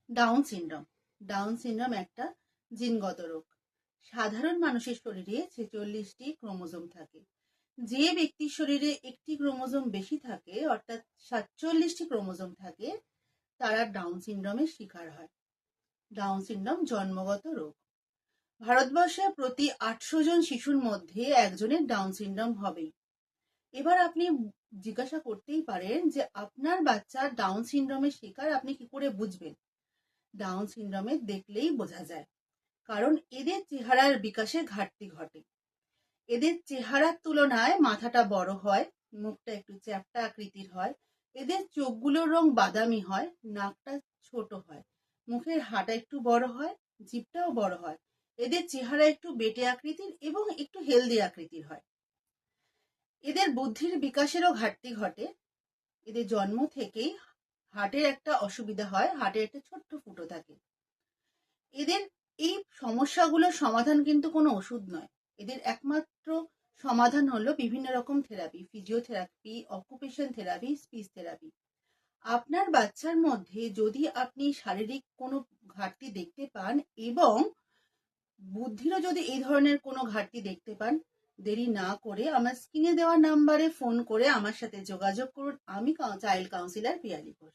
Down syndrome. Down syndrome একটা জিনগত রোগ। সাধারণ মানুষের শরীরে 46টি ক্রোমোজোম থাকে। যে ব্যক্তির শরীরে একটি ক্রোমোজোম বেশি থাকে, অর্থাৎ 47টি ক্রোমোজোম থাকে, তারা ডাউন সিনড্রোমের শিকার হয়। ডাউন সিনড্রোম জন্মগত রোগ। ভারতবর্ষে প্রতি 800 জন শিশুর মধ্যে একজনের ডাউন সিনড্রোম হবেই। এবার আপনি জিজ্ঞাসা করতেই পারেন যে আপনার বাচ্চা ডাউন সিনড্রোমের শিকার আপনি কি করে বুঝবেন? ডাউন সিনড্রোমে দেখলেই বোঝা যায়, কারণ এদের চেহারার বিকাশে ঘাটতি ঘটে। এদের চেহারার তুলনায় মাথাটা বড় হয়, মুখটা একটু চ্যাপ্টা আকৃতির হয়, এদের চোখগুলোর রং বাদামি হয়, নাকটা ছোট হয়, মুখের হাঁটা একটু বড় হয়, জিভটাও বড় হয়। এদের চেহারা একটু বেটে আকৃতির এবং একটু হেলদি আকৃতির হয়। এদের বুদ্ধির বিকাশেরও ঘাটতি ঘটে। এদের জন্ম থেকেই হার্টের একটা অসুবিধা হয়, হার্টের একটা ছোট্ট ফুটো থাকে। এদের এই সমস্যাগুলোর সমাধান কিন্তু কোনো ওষুধ নয়। এদের একমাত্র সমাধান হলো বিভিন্ন রকম therapy, physiotherapy, occupation therapy, speech therapy. আপনার বাচ্চার মধ্যে যদি আপনি শারীরিক কোনো ঘাটতি দেখতে পান এবং বুদ্ধিরও যদি এই ধরনের কোনো ঘাটতি দেখতে পান, দেরি না করে আমার স্ক্রিনে দেওয়া নাম্বারে ফোন করে আমার সাথে যোগাযোগ করুন। আমি চাইল্ড কাউন্সিলর পিয়ালি ঘোষ।